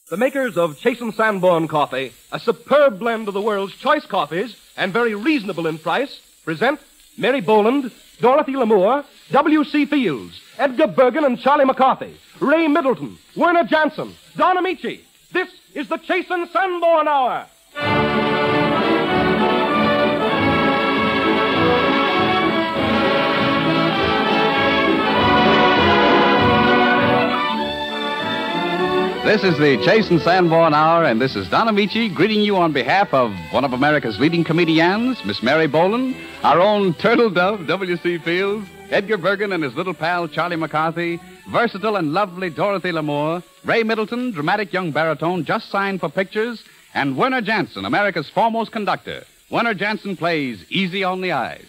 The makers of Chasen Sanborn coffee, a superb blend of the world's choice coffees and very reasonable in price, present Mary Boland, Dorothy Lamour, W.C. Fields, Edgar Bergen and Charlie McCarthy, Ray Middleton, Werner Johnson, Don Amici. This is the Chasen Sanborn Hour. This is the Chasen Sanborn Hour, and this is Don Amici greeting you on behalf of one of America's leading comedians, Miss Mary Boland, our own turtle dove, W.C. Fields, Edgar Bergen and his little pal, Charlie McCarthy, versatile and lovely Dorothy Lamour, Ray Middleton, dramatic young baritone just signed for pictures, and Werner Johnson, America's foremost conductor. Werner Johnson plays Easy on the Eyes.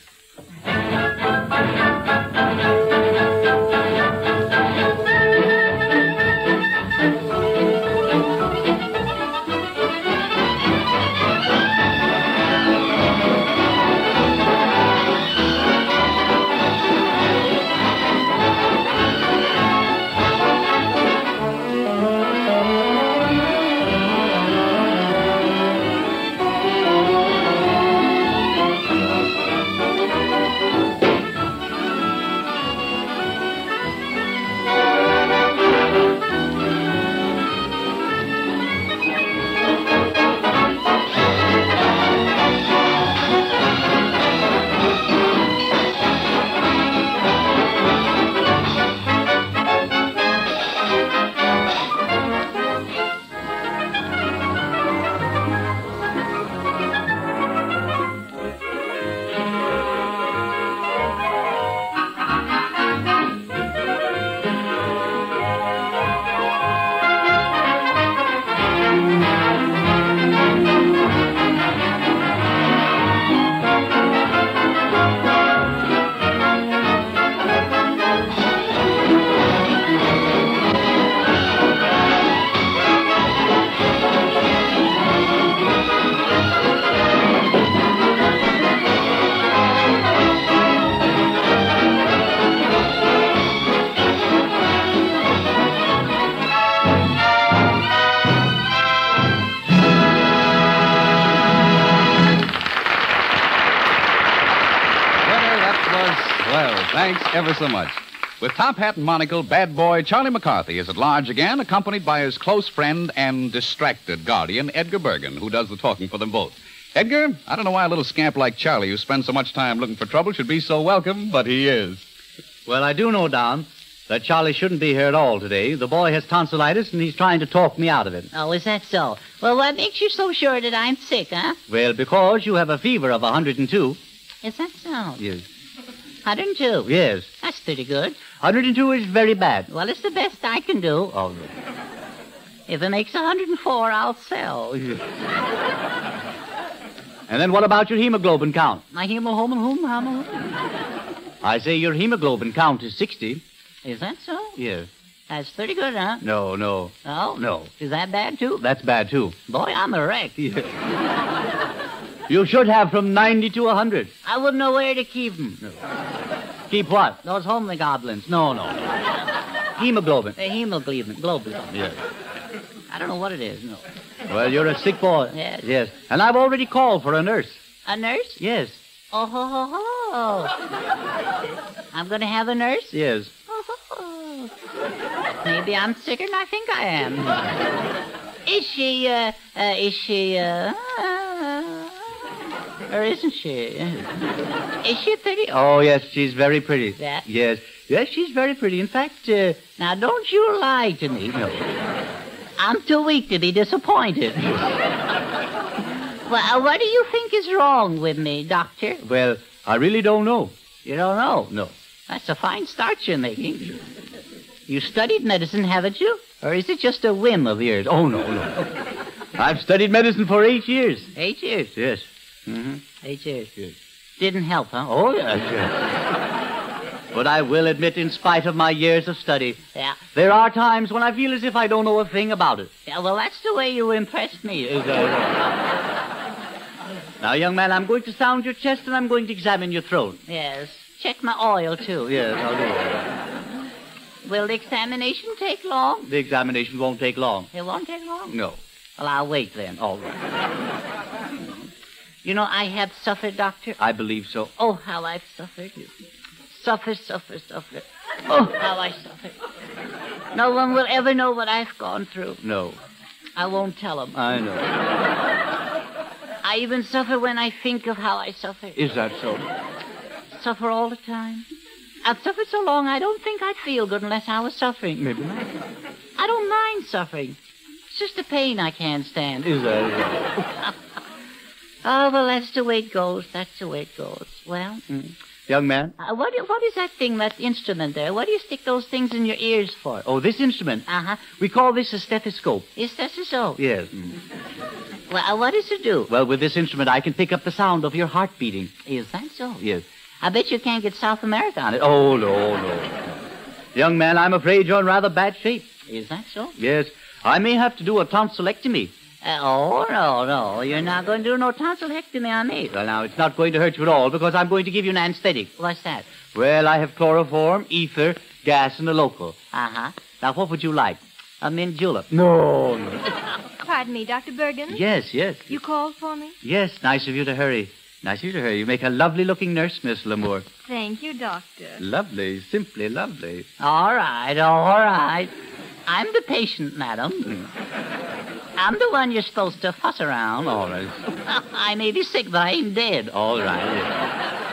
Thanks ever so much. With top hat and monocle, bad boy Charlie McCarthy is at large again, accompanied by his close friend and distracted guardian, Edgar Bergen, who does the talking for them both. Edgar, I don't know why a little scamp like Charlie, who spends so much time looking for trouble, should be so welcome, but he is. Well, I do know, Don, that Charlie shouldn't be here at all today. The boy has tonsillitis, and he's trying to talk me out of it. Oh, is that so? Well, what makes you so sure that I'm sick, huh? Well, because you have a fever of 102. Is that so? Yes. 102? Yes. That's pretty good. 102 is very bad. Well, it's the best I can do. Oh. If it makes 104, I'll sell. And then what about your hemoglobin count? My hemoglobin? I say your hemoglobin count is 60. Is that so? Yes. That's pretty good, huh? No. Oh? No. Is that bad, too? That's bad, too. Boy, I'm a wreck. You should have from 90 to 100. I wouldn't know where to keep them. No. Keep what? Those homely goblins. No. Hemoglobin. The hemoglobin. Yes. I don't know what it is, no. Well, you're a sick boy. Yes. Yes. And I've already called for a nurse. A nurse? Yes. Oh, ho, ho, ho. I'm going to have a nurse? Yes. Oh, ho, ho. Maybe I'm sicker than I think I am. Is she, or isn't she? Is she pretty? Oh, yes, she's very pretty. Yeah? Yes, she's very pretty. In fact, now, don't you lie to me. No. I'm too weak to be disappointed. Well, what do you think is wrong with me, Doctor? Well, I really don't know. You don't know? No. That's a fine start you're making. You studied medicine, haven't you? Or is it just a whim of yours? Oh, no. I've studied medicine for 8 years. 8 years? Yes. 8 years. Yes. Didn't help, huh? Oh, yes. But I will admit, in spite of my years of study, Yeah. there are times when I feel as if I don't know a thing about it. Yeah, well, that's the way you impressed me. Now, young man, I'm going to sound your chest and I'm going to examine your throat. Yes. Check my oil, too. Yes, I'll do it. Will the examination take long? The examination won't take long. It won't take long? No. Well, I'll wait then. All right. You know, I have suffered, Doctor. I believe so. Oh, how I've suffered. Suffer. Oh, how I suffered. No one will ever know what I've gone through. No. I won't tell them. I know. I even suffer when I think of how I suffer. Is that so? Suffer all the time. I've suffered so long, I don't think I'd feel good unless I was suffering. Maybe not. I don't mind suffering. It's just the pain I can't stand. Is that? Oh, well, that's the way it goes. Well, Young man? what is that thing, that instrument there? What do you stick those things in your ears for? Oh, this instrument? Uh-huh. We call this a stethoscope. Is that so? Yes. Well, what does it do? Well, with this instrument, I can pick up the sound of your heart beating. Is that so? Yes. I bet you can't get South America on it. Oh, no. Young man, I'm afraid you're in rather bad shape. Is that so? Yes. I may have to do a tonsillectomy. Oh, no. You're not going to do no tonsillectomy on me. Well, now, it's not going to hurt you at all because I'm going to give you an anesthetic. What's that? Well, I have chloroform, ether, gas, and a local. Uh-huh. Now, what would you like? A mint julep. No. Pardon me, Dr. Bergen? Yes. You called for me? Yes, nice of you to hurry. You make a lovely-looking nurse, Miss Lamour. Thank you, Doctor. Lovely, simply lovely. All right. I'm the patient, madam. I'm the one you're supposed to fuss around. All right. I may be sick, but I ain't dead. All right.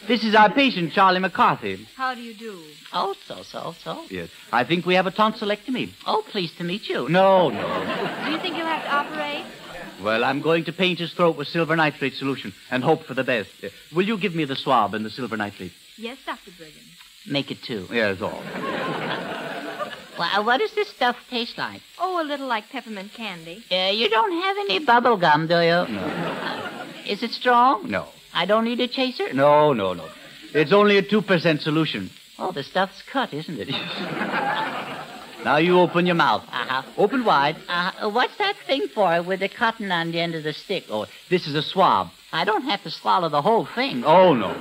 This is our patient, Charlie McCarthy. How do you do? Oh, so. Yes. I think we have a tonsillectomy. Oh, pleased to meet you. No. Do you think you'll have to operate? Well, I'm going to paint his throat with silver nitrate solution and hope for the best. Will you give me the swab and the silver nitrate? Yes, Dr. Bergen. Make it 2. Yes, all. Well, what does this stuff taste like? Oh, a little like peppermint candy. You don't have any bubble gum, do you? No. Is it strong? No. I don't need a chaser? No. It's only a 2% solution. Oh, the stuff's cut, isn't it? Now you open your mouth. Uh-huh. Open wide. What's that thing for with the cotton on the end of the stick? Oh, this is a swab. I don't have to swallow the whole thing. Oh, no.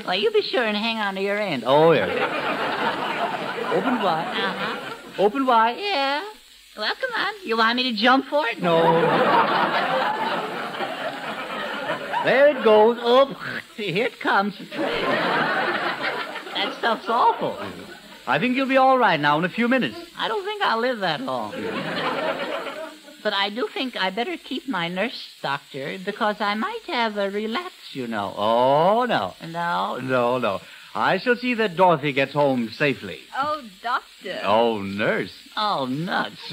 Well, you be sure and hang on to your end. Oh, yes. Open wide. Uh-huh. Open wide. Yeah. Well, come on. You want me to jump for it? No. There it goes. Oh, here it comes. That stuff's awful. I think you'll be all right now in a few minutes. I don't think I'll live that long. But I do think I better keep my nurse, Doctor, because I might have a relapse, you know. Oh, no. No? No. I shall see that Dorothy gets home safely. Oh, Doctor. Oh, nurse. Oh, nuts.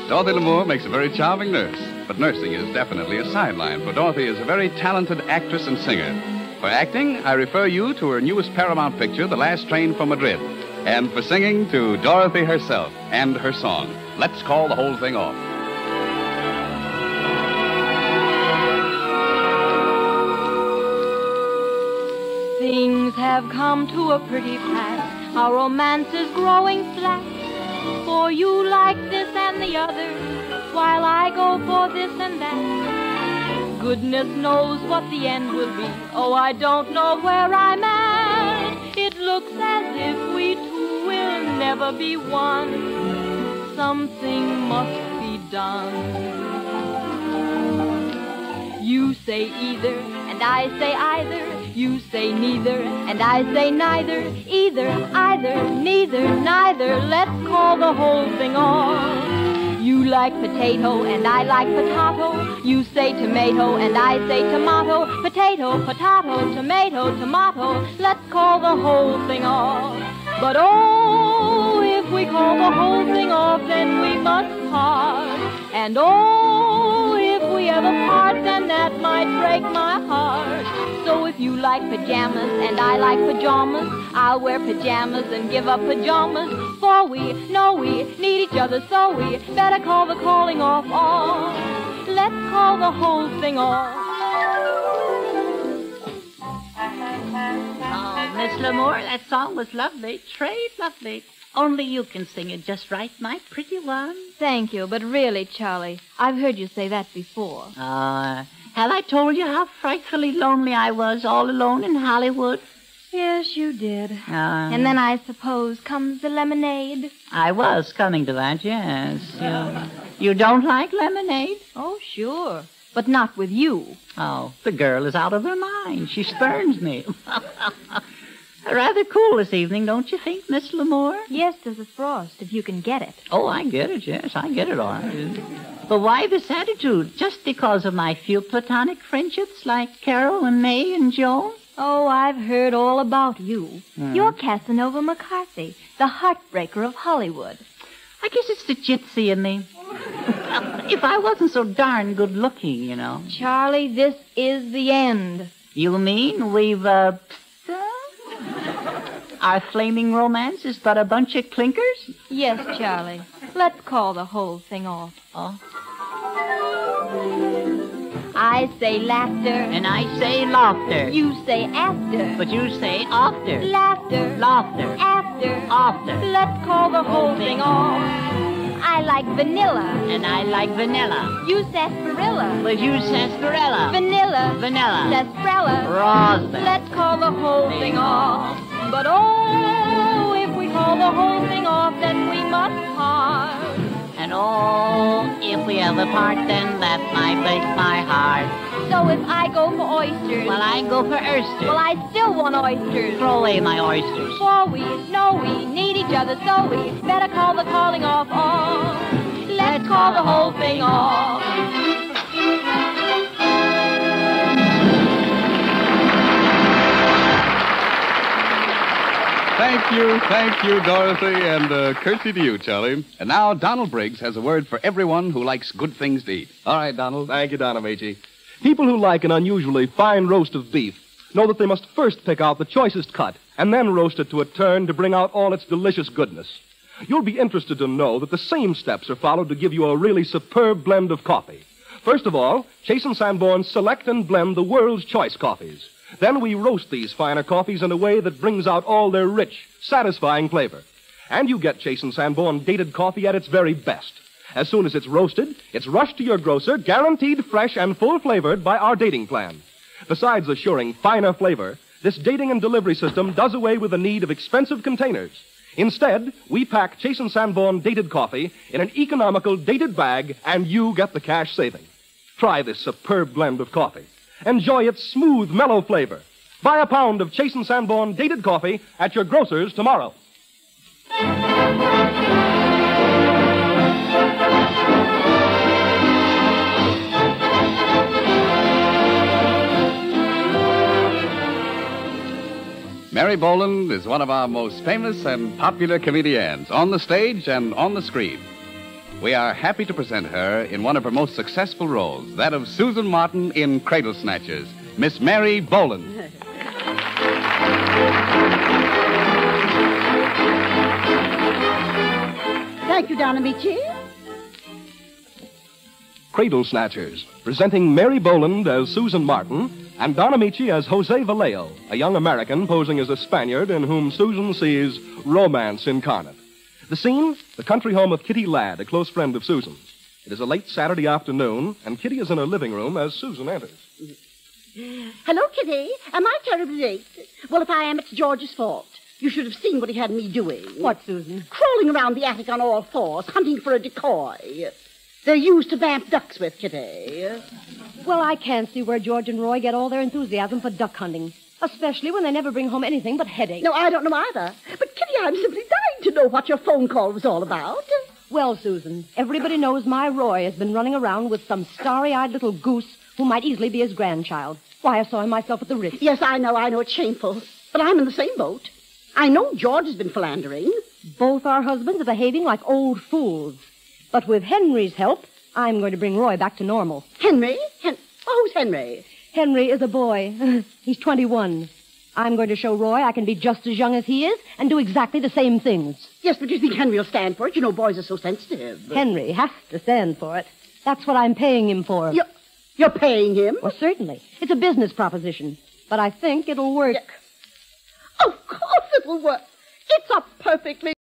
Dorothy Lamour makes a very charming nurse, but nursing is definitely a sideline, for Dorothy is a very talented actress and singer. For acting, I refer you to her newest Paramount picture, The Last Train from Madrid, and for singing, to Dorothy herself and her song, Let's Call the Whole Thing Off. Things have come to a pretty pass. Our romance is growing flat. For you like this and the other, while I go for this and that. Goodness knows what the end will be. Oh, I don't know where I'm at. It looks as if we two will never be one. Something must be done. You say either, and I say either. You say neither, and I say neither. Either, either, neither, neither. Let's call the whole thing off. You like potato, and I like potato. You say tomato, and I say tomato. Potato, potato, tomato, tomato. Let's call the whole thing off. But oh, if we call the whole thing off, then we must part. And oh, if we ever part, then that might break my heart. So if you like pajamas and I like pajamas, I'll wear pajamas and give up pajamas. For we know we need each other, so we better call the calling off. Let's call the whole thing off. Miss Lamore, that song was lovely. Trade lovely. Only you can sing it just right, my pretty one. Thank you, but really, Charlie, I've heard you say that before. Have I told you how frightfully lonely I was all alone in Hollywood? Yes, you did. And then I suppose comes the lemonade. I was coming to that, yes. You don't like lemonade? Oh, sure. But not with you. Oh, the girl is out of her mind. She spurns me. Rather cool this evening, don't you think, Miss Lamore? Yes, there's a frost, if you can get it. Oh, I get it, yes. I get it all right. But why this attitude? Just because of my few platonic friendships like Carol and May and Joan? Oh, I've heard all about you. You're Casanova McCarthy, the heartbreaker of Hollywood. I guess it's the gypsy in me. If I wasn't so darn good-looking, you know. Charlie, this is the end. You mean we've, our flaming romance is but a bunch of clinkers? Yes, Charlie. Let's call the whole thing off. Oh. I say laughter. And I say laughter. You say after. But you say after. Laughter. Laughter. After. After. Let's call the whole thing off. I like vanilla. And I like vanilla. You sarsaparilla. But you sarsaparilla. Vanilla. Vanilla. Sarsaparilla. Raspberry. Let's call the whole thing off. But oh, if we call the whole thing off, then we must part. And oh, if we ever part, then that might break my heart. So if I go for oysters... Well, I go for oysters. Well, I still want oysters. Throw away my oysters. For we know we need each other, so we better call the calling off. Let's call the whole thing off. Thank you, Dorothy, and curtsy to you, Charlie. And now Donald Briggs has a word for everyone who likes good things to eat. All right, Donald. Thank you, Don Amici. People who like an unusually fine roast of beef know that they must first pick out the choicest cut and then roast it to a turn to bring out all its delicious goodness. You'll be interested to know that the same steps are followed to give you a really superb blend of coffee. First of all, Chase and Sanborn select and blend the world's choice coffees. Then we roast these finer coffees in a way that brings out all their rich, satisfying flavor. And you get Chase and Sanborn dated coffee at its very best. As soon as it's roasted, it's rushed to your grocer, guaranteed fresh and full-flavored by our dating plan. Besides assuring finer flavor, this dating and delivery system does away with the need of expensive containers. Instead, we pack Chase and Sanborn dated coffee in an economical dated bag, and you get the cash saving. Try this superb blend of coffee. Enjoy its smooth, mellow flavor. Buy a pound of Chase and Sanborn dated coffee at your grocer's tomorrow. Mary Boland is one of our most famous and popular comedians, on the stage and on the screen. We are happy to present her in one of her most successful roles, that of Susan Martin in Cradle Snatchers, Miss Mary Boland. Thank you, Don Amici. Cradle Snatchers, presenting Mary Boland as Susan Martin and Don Amici as Jose Vallejo, a young American posing as a Spaniard in whom Susan sees romance incarnate. The scene, the country home of Kitty Ladd, a close friend of Susan's. It is a late Saturday afternoon, and Kitty is in her living room as Susan enters. Hello, Kitty. Am I terribly late? Well, if I am, it's George's fault. You should have seen what he had me doing. What, Susan? Crawling around the attic on all fours, hunting for a decoy. They're used to vamp ducks with, Kitty. Well, I can't see where George and Roy get all their enthusiasm for duck hunting. Especially when they never bring home anything but headaches. No, I don't know either. But, Kitty, I'm simply dying to know what your phone call was all about. Well, Susan, everybody knows my Roy has been running around with some starry-eyed little goose who might easily be his grandchild. Why, I saw him myself at the Ritz. Yes, I know, it's shameful. But I'm in the same boat. I know George has been philandering. Both our husbands are behaving like old fools. But with Henry's help, I'm going to bring Roy back to normal. Henry? Who's Henry? Henry is a boy. He's 21. I'm going to show Roy I can be just as young as he is and do exactly the same things. Yes, but you think Henry will stand for it? You know boys are so sensitive. Henry has to stand for it. That's what I'm paying him for. You're paying him? Well, certainly. It's a business proposition. But I think it'll work. Of course it'll work. It's a perfectly